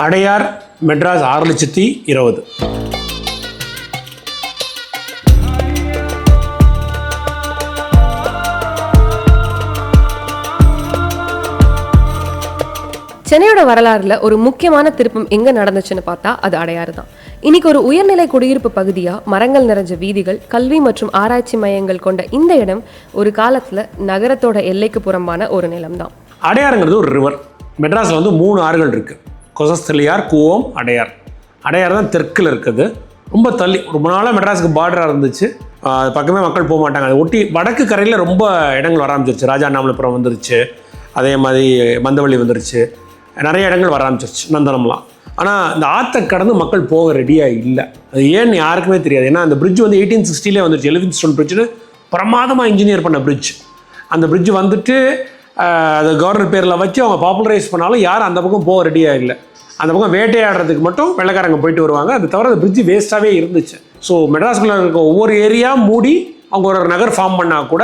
அடையார் மெட்ராஸ் 6,20,000. சென்னையோட வரலாறுல ஒரு முக்கியமான திருப்பம் எங்க நடந்துச்சுன்னு பார்த்தா அது அடையாறு தான். இன்னைக்கு ஒரு உயர்நிலை குடியிருப்பு பகுதியா மரங்கள் நிறைஞ்ச வீதிகள், கல்வி மற்றும் ஆராய்ச்சி மையங்கள் கொண்ட இந்த இடம் ஒரு காலத்துல நகரத்தோட எல்லைக்கு புறம்பான ஒரு நிலம் தான். அடையாறுங்கிறது ஒரு ரிவர். மெட்ராஸில் வந்து 3 ஆறுகள் இருக்குது. கொசஸ்தலியார், கூவம், அடையார். அடையார் தான் தெற்கில் இருக்குது. ரொம்ப தள்ளி ரொம்ப நாளாக மெட்ராஸுக்கு பார்டராக இருந்துச்சு. பக்கமே மக்கள் போக மாட்டாங்க. அதை ஒட்டி வடக்கு கரையில் ரொம்ப இடங்கள் வர ஆரம்பிச்சிருச்சு. ராஜா அண்ணாமலைபுரம் வந்துருச்சு, அதே மாதிரி மந்தவள்ளி வந்துருச்சு, நிறைய இடங்கள் வர ஆரம்பிச்சிருச்சு, நந்தனம்லாம். ஆனால் இந்த ஆற்றை கடந்து மக்கள் போக ரெடியாக இல்லை. அது ஏன்னு யாருக்குமே தெரியாது. ஏன்னா அந்த பிரிட்ஜ் வந்து 1860 வந்துருச்சு. எலிஃபன்ட் பிரிட்ஜ்னு பிரமாதமாக இன்ஜினியர் பண்ண பிரிட்ஜ். அந்த பிரிட்ஜ் வந்துட்டு அது கவர்னர் பேரில் வச்சு அவங்க பாப்புலரைஸ் பண்ணாலும் யாரும் அந்த பக்கம் போக ரெடியாக இல்லை. அந்த பக்கம் வேட்டையாடுறதுக்கு மட்டும் வெள்ளைக்காரங்க போயிட்டு வருவாங்க. அது தவிர அந்த பிரிட்ஜ் வேஸ்ட்டாகவே இருந்துச்சு. ஸோ மெட்ராஸ்குள்ளே இருக்க ஒவ்வொரு ஏரியா மூடி அவங்க ஒரு நகர் ஃபார்ம் பண்ணால் கூட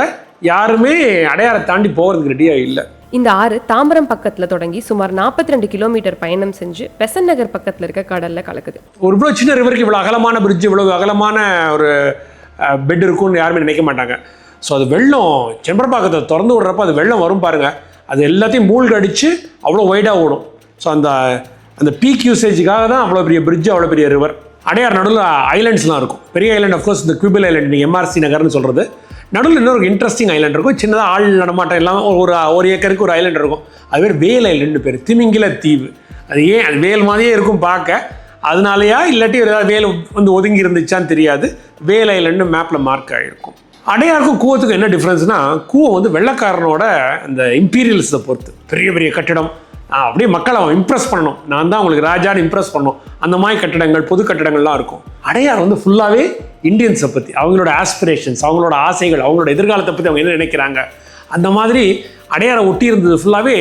யாருமே அடையாரை தாண்டி போகிறதுக்கு ரெடியாக இல்லை. இந்த ஆறு தாம்பரம் பக்கத்தில் தொடங்கி சுமார் 42 கிலோமீட்டர் பயணம் செஞ்சு பெசன் நகர் பக்கத்தில் இருக்க கடலில் கலக்குது. ஒரு இவ்வளோ சின்ன ரிவருக்கு இவ்வளோ அகலமான பிரிட்ஜ், இவ்வளோ அகலமான ஒரு பெட் இருக்குன்னு யாருமே நினைக்க மாட்டாங்க. ஸோ அது வெள்ளம் செம்பரப்பாக்கத்தை திறந்து விடுறப்ப அது வெள்ளம் வரும் பாருங்கள், அது எல்லாத்தையும் மூழ்கடிச்சு அவ்வளோ வைடாக ஓடும். ஸோ அந்த பீக் யூசேஜுக்காக தான் அவ்வளோ பெரிய பிரிட்ஜ், அவ்வளோ பெரிய ரிவர். அடையார் நடுவில் ஐலண்ட்ஸ்லாம் இருக்கும். பெரிய ஐலண்ட் அஃப்கோர்ஸ் இந்த குவிபிள் ஐலண்ட், எம்ஆர்சி நகர்னு சொல்கிறது. நடுவில் இன்னொரு இன்ட்ரெஸ்டிங் ஐலண்ட் இருக்கும். சின்னதாக ஆள் நடமாட்டம் இல்லாமல் ஒரு ஏக்கருக்கு ஒரு ஐலண்ட் இருக்கும். அது பேர் வேல் ஐலண்டு பேர். திமிங்கில தீவு. அது ஏன் அது வேல் மாதிரியே இருக்கும் பார்க்க, அதனாலயா இல்லாட்டி ஏதாவது வேல் வந்து ஒதுங்கி இருந்துச்சான்னு தெரியாது. வேல் ஐலண்டு மேப்பில் மார்க் ஆகிருக்கும். அடையாருக்கும் கூவத்துக்கும் என்ன டிஃப்ரென்ஸ்னால், கூவம் வந்து வெள்ளைக்காரனோட அந்த இம்பீரியல்ஸை பொறுத்து பெரிய பெரிய கட்டிடம், அப்படியே மக்களை அவன் இம்ப்ரெஸ் பண்ணணும், நான் தான் உங்களுக்கு ராஜான்னு இம்ப்ரெஸ் பண்ணணும், அந்த மாதிரி கட்டடங்கள், பொது கட்டடங்கள்லாம் இருக்கும். அடையார் வந்து ஃபுல்லாகவே இந்தியன்ஸை பற்றி, அவங்களோட ஆஸ்பிரேஷன்ஸ், அவங்களோட ஆசைகள், அவங்களோட எதிர்காலத்தை பற்றி அவங்க என்ன நினைக்கிறாங்க, அந்த மாதிரி அடையாரை ஒட்டி இருந்தது ஃபுல்லாகவே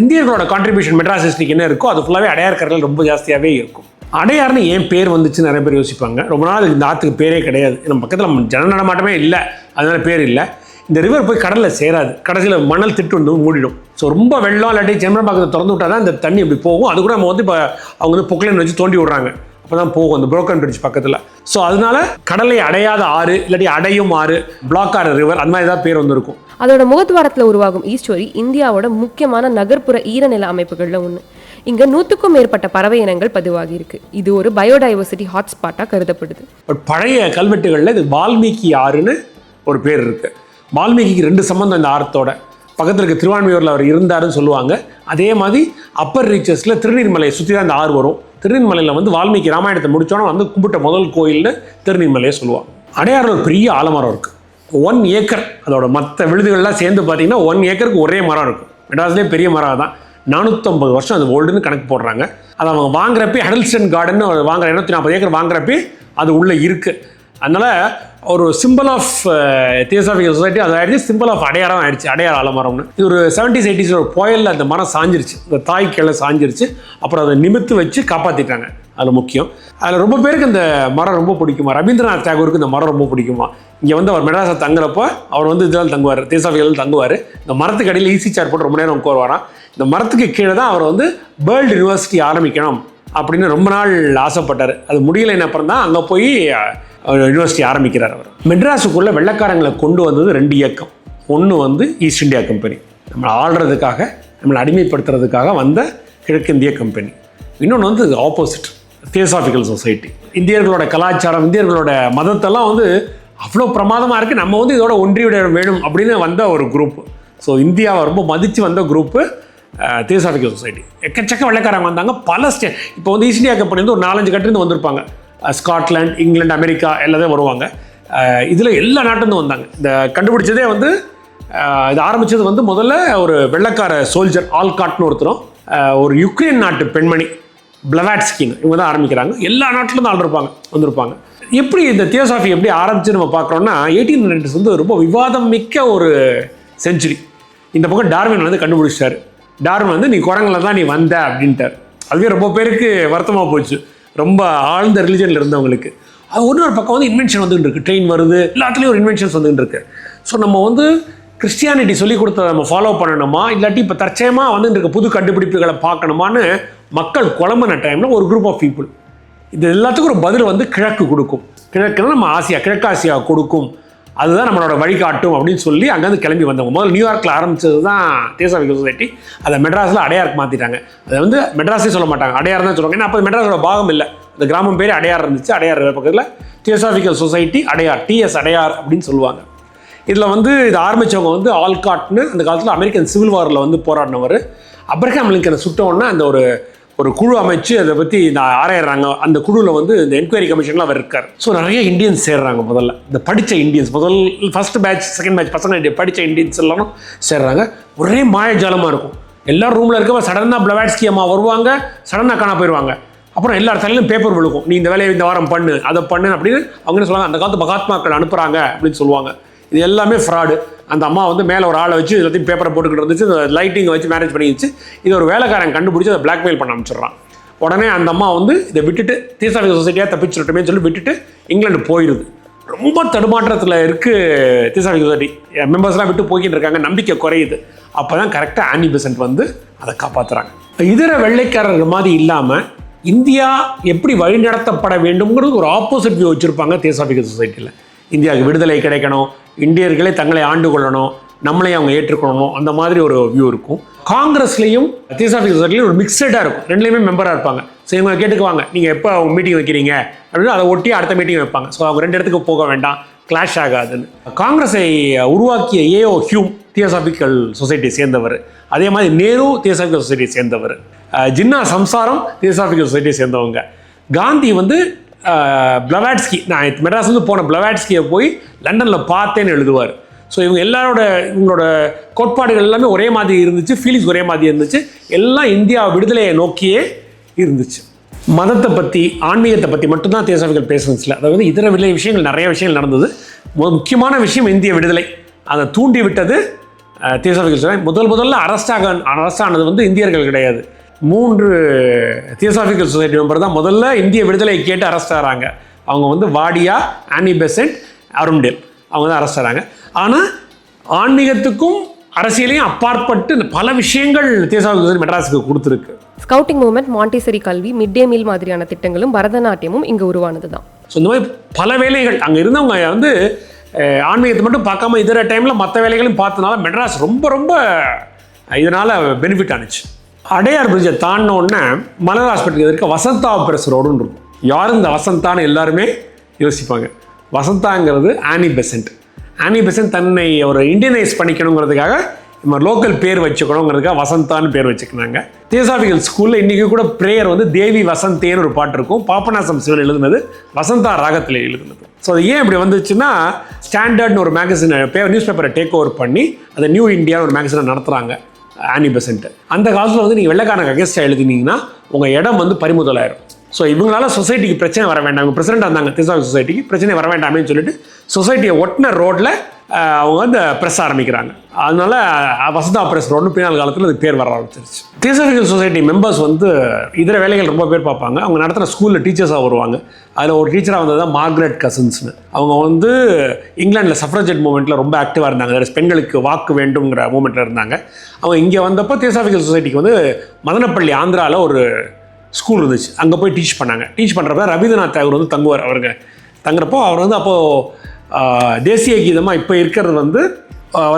இந்தியர்களோட கான்ட்ரிபியூஷன் மெட்ராஸ் ஹிஸ்ட்ரிக்கு என்ன இருக்கோ அது ஃபுல்லாகவே அடையார் கரையில் ரொம்ப ஜாஸ்தியாகவே இருக்கும். அடையார்னு ஏன் பேர் வந்துச்சு நிறைய பேர் யோசிப்பாங்க. ரொம்ப நாள் இந்த ஆற்றுக்கு பேரே கிடையாது. நம்ம பக்கத்தில் ஜன நடமாட்டமே இல்லை, அதனால பேர் இல்லை. இந்த ரிவர் போய் கடலில் சேராது, கடைசியில் மணல் திட்டு வந்து மூடிடும். ஸோ ரொம்ப வெள்ளம் இல்லாட்டி செம்பரம்பாக்கத்தை திறந்து விட்டால் தான் இந்த தண்ணி அப்படி போகும். அது கூட நம்ம வந்து இப்போ அவங்க வந்து பொக்லைன் வச்சு தோண்டி விடுறாங்க, அப்போ தான் போகும் அந்த புரோக்கன் பிரிட்ஜ் பக்கத்தில். ஸோ அதனால கடலை அடையாத ஆறு, இல்லாட்டி அடையும் ஆறு, பிளாக் ஆறு ரிவர், அந்த மாதிரி தான் பேர் வந்திருக்கும். அதோட முகத்வாரத்தில் உருவாகும் ஈஸ்வரி இந்தியாவோட முக்கியமான நகர்ப்புற ஈரநில அமைப்புகளில் ஒன்று. இங்கே 100க்கும் மேற்பட்ட பறவை இனங்கள் பதிவாகி இருக்கு. இது ஒரு பயோடைவர்சிட்டி ஹாட்ஸ்பாட்டாக கருதப்படுது. பட் பழைய கல்வெட்டுகளில் இது வால்மீகி ஆறுன்னு ஒரு பேர் இருக்குது. வால்மீகிக்கு 2 சம்பந்தம் இந்த ஆரத்தோட. பக்கத்தில் இருக்க திருவான்மையூரில் அவர் இருந்தாருன்னு சொல்லுவாங்க. அதே மாதிரி அப்பர் ரீச்சஸில் திருநீர்மலையை சுற்றி தான் இந்த ஆறு வரும். திருநீர்மலையில் வந்து வால்மீகி ராமாயணத்தை முடித்தோன்னா வந்து கும்பிட்ட முதல் கோயில்னு திருநீர்மலையை சொல்லுவாங்க. அடையாறில் ஒரு பெரிய ஆலமரம் இருக்குது, 1 ஏக்கர். அதோட மற்ற விழுதுகள்லாம் சேர்ந்து பார்த்தீங்கன்னா 1 ஏக்கருக்கு ஒரே மரம் இருக்கும். மெட்ராஸ்லேயே பெரிய மரம் தான். 450 வருஷம் அது ஓல்டுன்னு கணக்கு போடுறாங்க. அது அவங்க வாங்குறப்பே ஹடல்ஸ்டன் கார்டன் வாங்குற 240 ஏக்கர் வாங்குறப்பே அது உள்ளே இருக்குது. அதனால் ஒரு சிம்பிள் ஆஃப் தியோசாபிக்கல் சொசைட்டி அது ஆயிடுச்சு, சிம்பிள் ஆஃப் அடையாரம் ஆயிடுச்சு, அடையார் ஆலமரம்னு. இது ஒரு 70s 80s ஒரு புயலில் அந்த மரம் சாஞ்சிருச்சு, இந்த தாய் கிளை சாஞ்சிருச்சு. அப்புறம் அதை நிமித்து வச்சு காப்பாற்றிட்டாங்க. அதில் முக்கியம், அதில் ரொம்ப பேருக்கு இந்த மரம் ரொம்ப பிடிக்குமா. ரவீந்திரநாத் தாகூருக்கு இந்த மரம் ரொம்ப பிடிக்குமா. இங்கே வந்து அவர் மெட்ராஸை தங்குறப்போ அவர் வந்து இதெல்லாம் தங்குவார், தியோசாபிக்கல் தங்குவார். இந்த மரத்துக்கு அடியில் ஈஸி சேர் போட்டு ரொம்ப நேரம் உட்காருவாராம். இந்த மரத்துக்கு கீழே தான் அவர் வந்து வேர்ல்டு யூனிவர்சிட்டி ஆரம்பிக்கணும் அப்படின்னு ரொம்ப நாள் ஆசைப்பட்டார். அது முடியலைன்னு அப்புறம் தான் அங்கே போய் யூனிவர்சிட்டி ஆரம்பிக்கிறார் அவர். மெட்ராஸுக்குள்ளே வெள்ளைக்காரங்களை கொண்டு வந்தது 2 இயக்கம். ஒன்று வந்து ஈஸ்ட் இந்தியா கம்பெனி, நம்மளை ஆள்றதுக்காக, நம்மளை அடிமைப்படுத்துறதுக்காக வந்த கிழக்கிந்திய கம்பெனி. இன்னொன்று வந்து ஆப்போசிட், தியோசாபிக்கல் சொசைட்டி. இந்தியர்களோட கலாச்சாரம், இந்தியர்களோட மதத்தெல்லாம் வந்து அவ்வளோ பிரமாதமாக இருக்குது, நம்ம வந்து இதோட ஒன்றிவிட வேணும் அப்படின்னு வந்த ஒரு குரூப்பு. ஸோ இந்தியாவை ரொம்ப மதித்து வந்த குரூப்பு தியோசாபிக்கல் சொசைட்டி. எக்கச்சக்க வெள்ளைக்காரங்க வந்தாங்க. பல இப்போ வந்து ஈஸ்ட் இந்தியா கம்பெனி வந்து ஒரு 4-5 கண்ட்ரிலேருந்து வந்திருப்பாங்க. ஸ்காட்லாந்து, இங்கிலாந்து, அமெரிக்கா எல்லாத்தையும் வருவாங்க. இதில் எல்லா நாட்டிலேருந்து வந்தாங்க. இந்த கண்டுபிடிச்சதே வந்து இது ஆரம்பித்தது வந்து முதல்ல ஒரு வெள்ளைக்கார சோல்ஜர் ஆல்காட்னு ஒருத்தரும், ஒரு யுக்ரைன் நாட்டு பெண்மணி பிளவாட்ஸ்கின்னு, இவங்க தான் ஆரம்பிக்கிறாங்க. எல்லா நாட்டிலேருந்து ஆள் வந்திருப்பாங்க. எப்படி இந்த தியோசாஃபி எப்படி ஆரம்பிச்சு நம்ம பார்க்குறோன்னா, 1800s வந்து ரொம்ப விவாதம் மிக்க ஒரு செஞ்சுரி. இந்த பக்கம் டார்வின் வந்து கண்டுபிடிச்சிட்டாரு. டார்வின் வந்து நீ குரங்கில் தான் நீ வந்த அப்படின்ட்டார். அதுவே ரொம்ப பேருக்கு வருத்தமாக போச்சு, ரொம்ப ஆழ்ந்த ரிலிஜனில் இருந்தவங்களுக்கு. அது ஒரு பக்கம் வந்து இன்வென்ஷன் வந்துட்டு இருக்கு, ட்ரெயின் வருது, எல்லாத்துலேயும் ஒரு இன்வென்ஷன்ஸ் வந்துட்டு இருக்கு. ஸோ நம்ம வந்து கிறிஸ்டியானிட்டி சொல்லி கொடுத்ததை நம்ம ஃபாலோ பண்ணணுமா, இல்லாட்டி இப்போ தற்சயமாக வந்து இருக்க புது கண்டுபிடிப்புகளை பார்க்கணுமான்னு மக்கள் குழம்புன டைமில் ஒரு குரூப் ஆஃப் பீப்புள் இது எல்லாத்துக்கும் ஒரு பதில் வந்து கிழக்கு கொடுக்கும். கிழக்குன்னா நம்ம கிழக்காசியா கொடுக்கும், அதுதான் நம்மளோட வழிகாட்டும் அப்படின்னு சொல்லி அங்கேருந்து கிளம்பி வந்தவங்க. முதல்ல நியூயார்க்கில் ஆரம்பித்தது தான் தியோசாபிக்கல் சொசைட்டி. அதை மெட்ராஸில் அடையாருக்கு மாற்றிட்டாங்க. அதை வந்து மெட்ராஸே சொல்ல மாட்டாங்க, அடையார் தான் சொல்லுவாங்க. ஏன்னா அப்போ மெட்ராஸோட பாகம் இல்லை, அந்த கிராமம் பேர் அடையார் இருந்துச்சு. அடையார் பக்கத்தில் theosophical society Adyar, TS Adyar அப்படின்னு சொல்லுவாங்க. இதில் வந்து இது ஆரம்பித்தவங்க வந்து ஆல்காட்னு அந்த காலத்தில் அமெரிக்கன் சிவில் வாரில் வந்து போராடினவர். அப்ரஹாம் லிங்கனை சுட்டவுடனே அந்த ஒரு குழு அமைச்சு அதை பற்றி இந்த ஆராயிடுறாங்க. அந்த குழுவில் வந்து இந்த என்கொயரி கமிஷனில் அவர் இருக்கார். ஸோ நிறைய இந்தியன்ஸ் சேர்றாங்க. முதல்ல இந்த படித்த Indians, first batch second batch பசங்க படித்த இந்தியன்ஸ் எல்லாம் சேர்றாங்க. ஒரே மாயஜாலமாக இருக்கும். எல்லாரும் ரூமில் இருக்க சடனாக பிளவாட்ஸ்கி அம்மா வருவாங்க, சடனாக காண போயிடுவாங்க. அப்புறம் எல்லா தலையிலும் பேப்பர் விழுக்கும், நீ இந்த வேலையை இந்த வாரம் பண்ணு, அதை பண்ணு அப்படின்னு அவங்க என்ன சொல்லுவாங்க, அந்த காலத்து மகாத்மாக்கள் அனுப்புகிறாங்க அப்படின்னு சொல்லுவாங்க. இது எல்லாமே ஃப்ராடு. அந்த அம்மா வந்து மேலே ஒரு ஆளை வச்சு எல்லாத்தையும் பேப்பரை போட்டுக்கிட்டு இருந்துச்சு, இந்த லைட்டிங்கை வச்சு மேனேஜ் பண்ணிடுச்சு. இது ஒரு வேலைக்காரன் கண்டுபிடிச்சி அதை பிளாக்மெயில் பண்ண ஆரம்பிச்சிடுறான். உடனே அந்த அம்மா வந்து இதை விட்டுட்டு தியோசாபிக்கல் சொசைட்டியாக தப்பிச்சுட்டோமே சொல்லி விட்டுட்டு இங்கிலாந்து போயிடுது. ரொம்ப தடுமாற்றத்தில் இருக்குது தியோசாபிக்கல் சொசைட்டி. மெம்பர்ஸ்லாம் விட்டு போய்கிட்டு இருக்காங்க, நம்பிக்கை குறையுது. அப்போ தான் கரெக்டாக ஆனி பெசன்ட் வந்து அதை காப்பாற்றுறாங்க. இதர வெள்ளைக்காரர்கள் மாதிரி இல்லாமல் இந்தியா எப்படி வழிநடத்தப்பட வேண்டும்ங்கிறது ஒரு ஆப்போசிட் வியூ வச்சுருப்பாங்க தியோசாபிக்கல் சொசைட்டியில். இந்தியாவுக்கு விடுதலை கிடைக்கணும், இந்தியர்களே தங்களை ஆண்டு கொள்ளணும், நம்மளையும் அவங்க ஏற்றுக்கொள்ளணும், அந்த மாதிரி ஒரு வியூ இருக்கும். காங்கிரஸ்லேயும் தியோசாபிக்கல் சொசைட்டிலையும் ஒரு மிக்சடாக இருக்கும். ரெண்டுலேயுமே மெம்பராக இருப்பாங்க. ஸோ இவங்க கேட்டுக்குவாங்க, நீங்கள் எப்போ அவங்க மீட்டிங் வைக்கிறீங்க அப்படின்னு அதை ஒட்டி அடுத்த மீட்டிங் வைப்பாங்க. ஸோ அவங்க ரெண்டு இடத்துக்கு போக வேண்டாம், கிளாஷ் ஆகாதுன்னு. காங்கிரஸை உருவாக்கிய ஏஓ ஹியூம் தியோசாபிக்கல் சொசைட்டியை சேர்ந்தவர். அதே மாதிரி நேரு தியோசாபிக்கல் சொசைட்டியை சேர்ந்தவர். ஜின்னா சம்சாரம் தியோசாபிக்கல் சொசைட்டியை சேர்ந்தவங்க. காந்தி வந்து பிளவாட்ஸ்கி, நான் மெட்ராஸ்லேருந்து போன பிளவாட்ஸ்கியை போய் லண்டனில் பார்த்தேன்னு எழுதுவார். ஸோ இவங்களோட கோட்பாடுகள் எல்லாமே ஒரே மாதிரி இருந்துச்சு, ஃபீலிங்ஸ் ஒரே மாதிரி இருந்துச்சு. எல்லாம் இந்தியா விடுதலையை நோக்கியே இருந்துச்சு. மதத்தை பற்றி ஆன்மீகத்தை பற்றி மட்டும்தான் தியோசாபிக்கல் பேசுனதில்லை. அதாவது இதர விஷயங்கள் நிறைய விஷயங்கள் நடந்தது. முக்கியமான விஷயம் இந்திய விடுதலை. அதை தூண்டி விட்டது தியோசாபிக்கல் சொசைட்டி. முதல்ல அரஸ்டானது வந்து இந்தியர்கள் கிடையாது. 3 தியோசாபிக்கல் சொசைட்டி மெம்பர் தான் முதல்ல இந்திய விடுதலை கேட்டு அரெஸ்ட் ஆகிறாங்க. அவங்க வந்து வாடியா, ஆனி பெசன்ட், அருண்டேல், அவங்க தான் அரெஸ்ட் ஆகிறாங்க. ஆனால் ஆன்மீகத்துக்கும் அரசியலையும் அப்பாற்பட்டு பல விஷயங்கள் தியோசாபிக்கல் சொசைட்டி மெட்ராஸுக்கு கொடுத்துருக்கு. ஸ்கவுட்டிங் மூவ்மெண்ட், மாண்டிசரி கல்வி, மிட் டே மீல் மாதிரியான திட்டங்களும் பரதநாட்டியமும் இங்கே உருவானது தான். ஸோ இந்த மாதிரி பல வேலைகள் அங்கே இருந்தவங்க வந்து ஆன்மீகத்தை மட்டும் பார்க்காம இதர டைமில் மற்ற வேலைகளையும் பார்த்தனால மெட்ராஸ் ரொம்ப இதனால் பெனிஃபிட் ஆனிச்சு. அடையார் பிரிட்ஜை தாண்டினோடனே மலர் ஹாஸ்பிட்டலுக்கு இருக்க வசந்தா பிரஸ் ரோடுன்னு இருக்கும். யாரும் இந்த வசந்தான்னு எல்லாருமே யோசிப்பாங்க. வசந்தாங்கிறது ஆனி பெசன்ட். ஆனி பெசன்ட் தன்னை ஒரு இண்டியனைஸ் பண்ணிக்கணுங்கிறதுக்காக நம்ம லோக்கல் பேர் வச்சுக்கணுங்கிறதுக்காக வசந்தான்னு பேர் வச்சுக்கினாங்க. தியோசாபிக்கல் ஸ்கூலில் இன்றைக்கி கூட ப்ரேயர் வந்து தேவி வசந்தேன்னு ஒரு பாட்டு இருக்கும். பாபநாசம் சிவன் எழுதுனது, வசந்தா ராகத்தில் எழுதுனது. ஸோ அது ஏன் இப்படி வந்துச்சுன்னா, ஸ்டாண்டர்ட்னு ஒரு மேகசின் நியூஸ் பேப்பரை டேக் ஓவர் பண்ணி அதை நியூ இந்தியான்னு ஒரு மேகசினை நடத்துகிறாங்க ஆனி பெசன்ட். அந்த காலத்தில் வந்து நீங்கள் வெள்ளைக்காரனுக்கு அகேன்ஸ்டாக எழுதினீங்கன்னா உங்கள் இடம் வந்து பறிமுதலாயிரும். ஸோ இவங்களால சொசைட்டிக்கு பிரச்சனை வர வேண்டாம், இவங்க பிரசிடென்ட் இருந்தாங்க தியோசாபிக்கல் சொசைட்டிக்கு, பிரச்சனை வர வேண்டாமேன்னு சொல்லிட்டு சொசைட்டியை ஒட்டின ரோட்டில் அவங்க வந்து ப்ரெஸ் ஆரம்பிக்கிறாங்க. அதனால வசந்தா ப்ரெஸ் ரோடுன்னு பின்னால் காலத்தில் அதுக்கு பேர் வர ஆரம்பிச்சிருச்சு. தியோசாபிக்கல் சொசைட்டி மெம்பர்ஸ் வந்து இதர வேலைகள் ரொம்ப பேர் பார்ப்பாங்க. அவங்க நடத்துகிற ஸ்கூலில் டீச்சர்ஸாக வருவாங்க. அதில் ஒரு டீச்சராக வந்தது தான் மார்கரெட் கசின்ஸ்னு. அவங்க வந்து இங்கிலாண்டில் சஃப்ரஜெட் மூவ்மெண்ட்டில் ரொம்ப ஆக்டிவாக இருந்தாங்க. அதில் பெண்களுக்கு வாக்கு வேண்டுங்கிற மூவ்மெண்ட்டில் இருந்தாங்க. அவங்க இங்கே வந்தப்போ தியோசாபிக்கல் சொசைட்டிக்கு வந்து மதனப்பள்ளி ஆந்திராவில் ஒரு ஸ்கூல் இருந்துச்சு, அங்கே போய் டீச் பண்ணாங்க. டீச் பண்ணுறப்ப ரவீந்திரநாத் தாகூர் வந்து தங்குவார். அவருங்க தங்குறப்போ அவர் வந்து அப்போது தேசிய கீதமாக இப்போ இருக்கிறது வந்து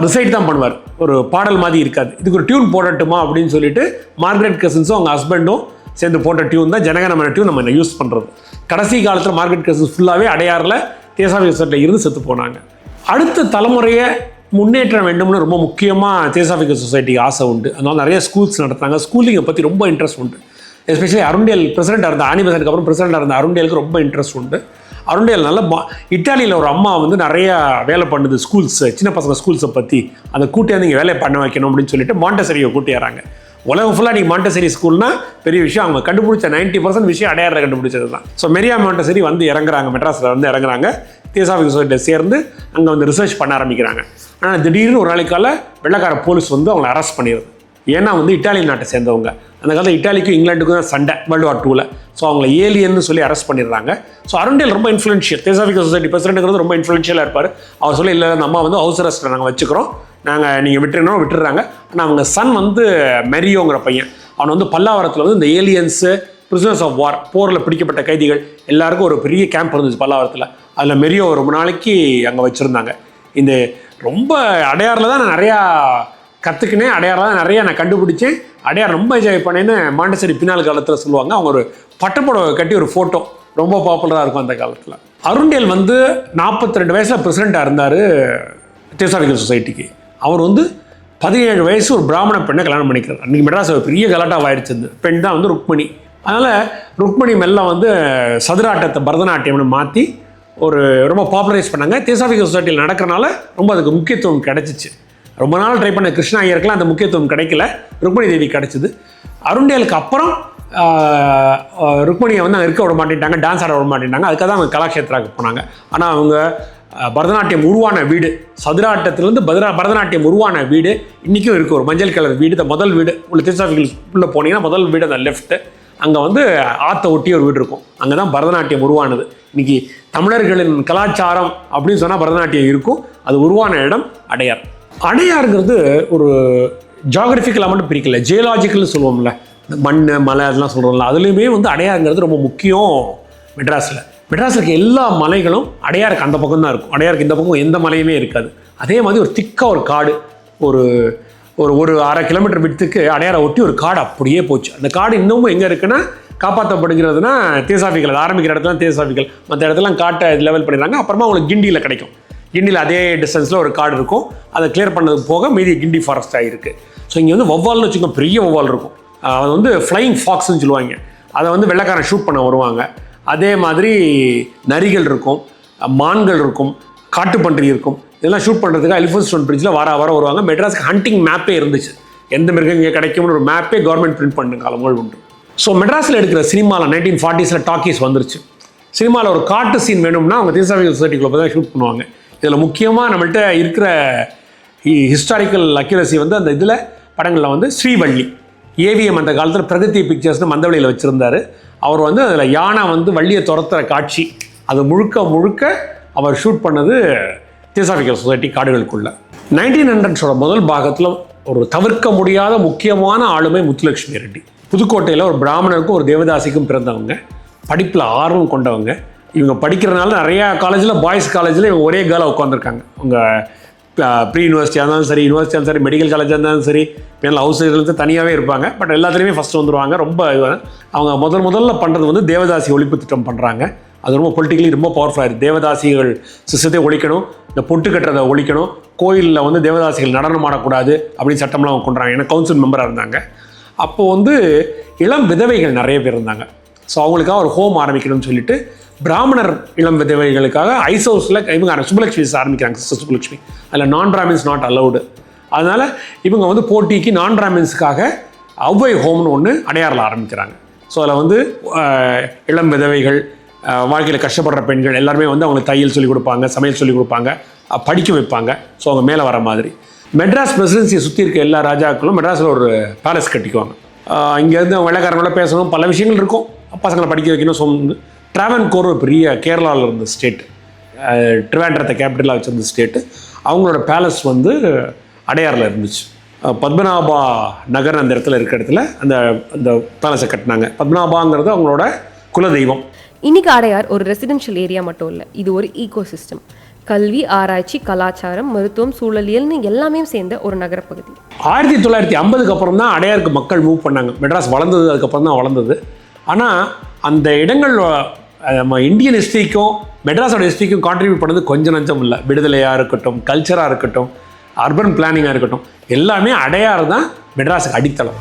ரிசைட் தான் பண்ணுவார், ஒரு பாடல் மாதிரி இருக்காது. இதுக்கு ஒரு டியூன் போடட்டுமா அப்படின்னு சொல்லிட்டு மார்கரெட் கசின்ஸும் அவங்க ஹஸ்பண்டும் சேர்ந்து போட்ட டியூன் தான் ஜனகணமன டியூன் நம்ம யூஸ் பண்ணுறது. கடைசி காலத்தில் மார்கரெட் கசின்ஸ் ஃபுல்லாகவே அடையாறில் தியோசாபிக்கல் சொசைட்டியில் இருந்து செத்து போனாங்க. அடுத்த தலைமுறையை முன்னேற்றம் வேண்டும்னு ரொம்ப முக்கியமாக தியோசாபிக்கல் சொசைட்டிக்கு ஆசை உண்டு. அதனால் நிறைய ஸ்கூல்ஸ் நடத்துகிறாங்க. ஸ்கூலிங்கை பற்றி ரொம்ப இன்ட்ரெஸ்ட் உண்டு. எஸ்பெஷலி அருண்டேல் பிரசிடென்ட்டாக இருந்த ஆனி பெசன்ட்க்கு அப்புறம் பிரசிடென்ட்டாக இருந்த அருண்டேலுக்கு ரொம்ப இன்ட்ரெஸ்ட் உண்டு. அருண்டேல் நல்ல இட்டாலியில் ஒரு அம்மா வந்து நிறைய வேலை பண்ணுது ஸ்கூல்ஸ், சின்ன பசங்க ஸ்கூல்ஸை பற்றி அதை கூட்டியாந்து இங்கே வேலையை பண்ண வைக்கணும் அப்படின்னு சொல்லிட்டு மாண்டசரியை கூட்டியாராங்க. உலகம் ஃபுல்லாக நீங்கள் மாண்டசரி ஸ்கூல்னா பெரிய விஷயம். அவங்க கண்டுபிடிச்ச 90% விஷயம் அடையாறில் கண்டுபிடிச்சது தான். ஸோ மெரியா மாண்டசரி வந்து இறங்குறாங்க, மெட்ராஸில் வந்து இறங்குறாங்க. தியோசாபிக்கல் சொசைட்டியில் சேர்ந்து அங்கே வந்து ரிசர்ச் பண்ண ஆரம்பிக்கிறாங்க. ஆனால் திடீர்னு ஒரு நாளைக்கால வெள்ளைக்கார போலீஸ் வந்து அவங்களை அரெஸ்ட் பண்ணிடுது. ஏன்னா வந்து இட்டாலியன் நாட்டை சேர்ந்தவங்க. அந்த காலத்தில் இட்டாலிக்கும் இங்கிலாந்துக்கும் தான் சண்டை வேர்ல்டு வார் 2ல். ஸோ அவங்களை ஏலியன்னு சொல்லி அரெஸ்ட் பண்ணிடுறாங்க. ஸோ அருண்டேல் ரொம்ப இன்ஃப்ளூயன்ஷியல், தியோசாபிக்கல் சொசைட்டி பிரசிடென்ட்ங்கிறது ரொம்ப இன்ஃப்ளூயன்ஷியலாக இருப்பார். அவர் சொல்லி இல்லை அந்த அம்மா வந்து ஹவுஸ் அரெஸ்ட்டில் நாங்கள் வச்சுக்கிறோம், நீங்கள் விட்டுடுறாங்க. ஆனால் அவங்க சன் வந்து மெரியோங்கிற பையன், அவன் வந்து பல்லாவரத்தில் வந்து இந்த ஏலியன்ஸு, பிரிசனர்ஸ் ஆஃப் வார், போரில் பிடிக்கப்பட்ட கைதிகள் எல்லாருக்கும் ஒரு பெரிய கேம்ப் இருந்துச்சு பல்லாவரத்தில். அதில் மெரியோ ரொம்ப நாளைக்கு அங்கே வச்சுருந்தாங்க. இந்த ரொம்ப அடையாறில் தான் நான் நிறையா கற்றுக்கினேன், அடையாறில் தான் நிறையா நான் கண்டுபிடிச்சேன். அடையார் ரொம்ப என்ஜாய் பண்ணேன்னு மாண்டசரி பின்னால் காலத்தில் சொல்லுவாங்க. அவங்க ஒரு பட்டுப்புடவை கட்டி ஒரு ஃபோட்டோ ரொம்ப பாப்புலராக இருக்கும் அந்த காலத்தில். அருண்டேல் வந்து 42 வயசில் பிரசிடெண்ட்டாக இருந்தார் தியோசாபிக்கல் சொசைட்டிக்கு. அவர் வந்து 17 வயசு ஒரு பிராமண பெண்ணை கல்யாணம் பண்ணிக்கிறார். அன்றைக்கி மெட்ராஸ் பெரிய கலாட்டாக ஆயிடுச்சு. அந்த பெண் தான் வந்து ருக்மணி. அதனால் ருக்மணி மெல்ல வந்து சதுராட்டத்தை பரதநாட்டியம்னு மாற்றி ஒரு ரொம்ப பாப்புலரைஸ் பண்ணாங்க. தியோசாபிக்கல் சொசைட்டியில் நடக்கிறனால ரொம்ப அதுக்கு முக்கியத்துவம் கிடச்சிச்சு. ரொம்ப நாள் ட்ரை பண்ண கிருஷ்ணா ஐயருக்கெல்லாம் அந்த முக்கியத்துவம் கிடைக்கல, ருக்மணி தேவி கிடச்சிது. அருண்டேலுக்கு அப்புறம் ருக்மணியை வந்து அங்கே இருக்க விட மாட்டேன்ட்டாங்க, டான்ஸ் ஆட விட மாட்டேன்ட்டாங்க. அதுக்காக தான் அவங்க கலாக்ஷேத்ராவுக்கு போனாங்க. ஆனால் அவங்க பரதநாட்டியம் உருவான வீடு, சதுராட்டத்திலேருந்து பரதநாட்டியம் உருவான வீடு இன்றைக்கும் இருக்குது. ஒரு மஞ்சள் கலர் வீடு, இந்த முதல் வீடு உள்ள தியோசாபிக்கல் உள்ளே போனீங்கன்னா முதல் வீடு அந்த லெஃப்ட்டு, அங்கே வந்து ஆற்றை ஒட்டி ஒரு வீடு இருக்கும். அங்கே தான் பரதநாட்டியம் உருவானது. இன்றைக்கி தமிழர்களின் கலாச்சாரம் அப்படின்னு சொன்னால் பரதநாட்டியம் இருக்கும். அது உருவான இடம் அடையார். அடையாருங்கிறது ஒரு ஜியாகிரபிக்கலாக மட்டும் பிரிக்கல, ஜியோலாஜிக்கல்னு சொல்லுவோம்ல, மண் மலை அதெல்லாம் சொல்கிறோம்ல, அதுலேயுமே வந்து அடையாருங்கிறது ரொம்ப முக்கியம். மெட்ராஸில் இருக்க எல்லா மலைகளும் அடையாருக்கு அந்த பக்கம் தான் இருக்கும். அடையாருக்கு இந்த பக்கம் எந்த மலையுமே இருக்காது. அதே மாதிரி ஒரு திக்காக ஒரு காடு, ஒரு ஒரு 1/2 கிலோமீட்டர் விட்டுக்கு அடையாரை ஒட்டி ஒரு காடு அப்படியே போச்சு. அந்த காடு இன்னமும் எங்கே இருக்குன்னா காப்பாற்றப்படுகிறதுனா தியோசாபிக்கல், அது ஆரம்பிக்கிற இடத்துல தியோசாபிக்கல், மற்ற இடத்துலாம் காட்டை லெவல் பண்ணிடுறாங்க. அப்புறமா உங்களுக்கு கிண்டியில் கிடைக்கும். கிண்டியில் அதே டிஸ்டன்ஸில் ஒரு காடு இருக்கும். அதை கிளியர் பண்ணது போக மீதி கிண்டி ஃபாரஸ்ட் ஆகிருக்கு. ஸோ இங்கே வந்து வௌவால்னு வச்சுக்கோங்க, பெரிய வௌவால் இருக்கும். அது வந்து ஃப்ளையிங் ஃபாக்ஸ்ன்னு சொல்லுவாங்க. அதை வந்து வெள்ளைக்காரன் ஷூட் பண்ண வருவாங்க. அதே மாதிரி நரிகள் இருக்கும், மான்கள் இருக்கும், காட்டுப்பன்றி இருக்கும். இதெல்லாம் ஷூட் பண்ணுறதுக்கு எலிஃபன்ட் பிரிட்ஜில் வர வருவாங்க. மெட்ராஸ்க்கு ஹண்டிங் மேப்பே இருந்துச்சு, எந்த மிருகம் இங்கே கிடைக்கும்னு ஒரு மேப்பே கவர்மெண்ட் பிரிண்ட் பண்ண காலங்கள் உண்டு. ஸோ மெட்ராஸில் எடுக்கிற சினிமாவில் 1940s டாக்கீஸ் வந்துருச்சு. சினிமாவில் ஒரு காட்டு சீன் வேணும்னா அவங்க தியோசாபிக்கல் சொசைட்டிக்குள்ள போய் தான் ஷூட் பண்ணுவாங்க. இதில் முக்கியமாக நம்மள்கிட்ட இருக்கிற ஹிஸ்டாரிக்கல் அக்யூரசி வந்து அந்த இதில் படங்களில் வந்து ஸ்ரீவள்ளி ஏவிஎம் அந்த காலத்தில் பிரகதி பிக்சர்ஸ்னு மந்தவெளியில் வச்சுருந்தார். அவர் வந்து அதில் யானை வந்து வள்ளியை துரத்துற காட்சி அது முழுக்க அவர் ஷூட் பண்ணது தியோசாபிக்கல் சொசைட்டி காடுகளுக்குள்ள. 1900s முதல் பாகத்தில் ஒரு தவிர்க்க முடியாத முக்கியமான ஆளுமை முத்துலட்சுமி ரெட்டி. புதுக்கோட்டையில் ஒரு பிராமணருக்கும் ஒரு தேவதாசிக்கும் பிறந்தவங்க, படிப்பில் ஆர்வம் கொண்டவங்க. இவங்க படிக்கிறதுனால நிறையா காலேஜில், பாய்ஸ் காலேஜில் இவங்க ஒரே கேர்ளாக உட்காந்துருக்காங்க. அவங்க ப்ரீ யூனிவர்சிட்டியாக இருந்தாலும் சரி, யூனிவர்சிட்டியாக இருந்தாலும் சரி, மெடிக்கல் காலேஜாக இருந்தாலும் சரி, மேலே ஹவுஸ் சைட்லேருந்து தனியாகவே இருப்பாங்க. பட் எல்லாத்துலேயுமே ஃபஸ்ட்டு வந்துடுவாங்க. ரொம்ப அவங்க முதல்ல பண்ணுறது வந்து தேவதாசி ஒழிப்பு திட்டம் பண்ணுறாங்க. அது ரொம்ப பொலிட்டிக்கலி ரொம்ப பவர்ஃபுல்லாக இருக்குது. தேவதாசிகள் சிஸ்டத்தை ஒழிக்கணும், இந்த பொட்டு கட்டுறதை ஒழிக்கணும், கோயிலில் வந்து தேவதாசிகள் நடனம் ஆடக்கூடாது அப்படின்னு சட்டம்லாம் அவங்க கொண்டுறாங்க. ஏன்னா கவுன்சில் மெம்பராக இருந்தாங்க. அப்போது வந்து இளம் விதவைகள் நிறைய பேர் இருந்தாங்க. ஸோ அவங்களுக்காக ஒரு ஹோம் ஆரம்பிக்கணும்னு சொல்லிட்டு பிராமணர் இளம் விதவைகளுக்காக ஐஸ் ஹவுஸில் இவங்க சுப்புலட்சுமி ஆரம்பிக்கிறாங்க, சிஸ்டர் சுப்புலட்சுமி. அதில் நான் பிராமின்ஸ் நாட் அலவுடு. அதனால் இவங்க வந்து போட்டிக்கு நான் பிராமின்ஸுக்காக ஒளவை ஹோம்னு ஒன்று அடையாறில் ஆரம்பிக்கிறாங்க. ஸோ அதில் வந்து இளம் விதவைகள், வாழ்க்கையில் கஷ்டப்படுற பெண்கள் எல்லாருமே வந்து அவங்களுக்கு தையல் சொல்லிக் கொடுப்பாங்க, சமையல் சொல்லிக் கொடுப்பாங்க, படிக்க வைப்பாங்க. ஸோ அவங்க மேலே வர மாதிரி மெட்ராஸ் பிரசிடென்சியை சுற்றி இருக்க எல்லா ராஜாக்களும் மெட்ராஸில் ஒரு பேலஸ் கட்டிக்குவாங்க. இங்கேருந்து வெள்ளைக்காரங்களோட பேசணும், பல விஷயங்கள் இருக்கும், பசங்களை படிக்க வைக்கணும். ஸோ ட்ராவன்கோர் ஒரு பெரிய கேரளாவில் இருந்த ஸ்டேட், ட்ரிவாண்ட்ரத்தை கேபிட்டலாக வச்சுருந்த ஸ்டேட்டு. அவங்களோட பேலஸ் வந்து அடையாறில் இருந்துச்சு. பத்மநாபா நகர் அந்த இடத்துல இருக்கிற இடத்துல அந்த பேலஸை கட்டினாங்க. பத்மநாபாங்கிறது அவங்களோட குலதெய்வம். இன்னைக்கு அடையார் ஒரு ரெசிடென்ஷியல் ஏரியா மட்டும் இல்லை, இது ஒரு ஈகோ சிஸ்டம். கல்வி, ஆராய்ச்சி, கலாச்சாரம், மருத்துவம், சூழலியல்னு எல்லாமே சேர்ந்த ஒரு நகரப்பகுதி. 1950க்கு அப்புறம் தான் அடையாருக்கு மக்கள் மூவ் பண்ணாங்க. மெட்ராஸ் வளர்ந்தது, அதுக்கப்புறம் தான் வளர்ந்தது. ஆனால் அந்த இடங்கள் நம்ம இந்தியன் ஹிஸ்ட்ரிக்கும் மெட்ராஸோட ஹிஸ்ட்ரிக்கும் கான்ட்ரிபியூட் பண்ணது கொஞ்சம் நஞ்சம் இல்லை. விடுதலையாக இருக்கட்டும், கல்ச்சராக இருக்கட்டும், அர்பன் பிளானிங்காக இருக்கட்டும், எல்லாமே அடையாறு தான் மெட்ராஸுக்கு அடித்தளம்.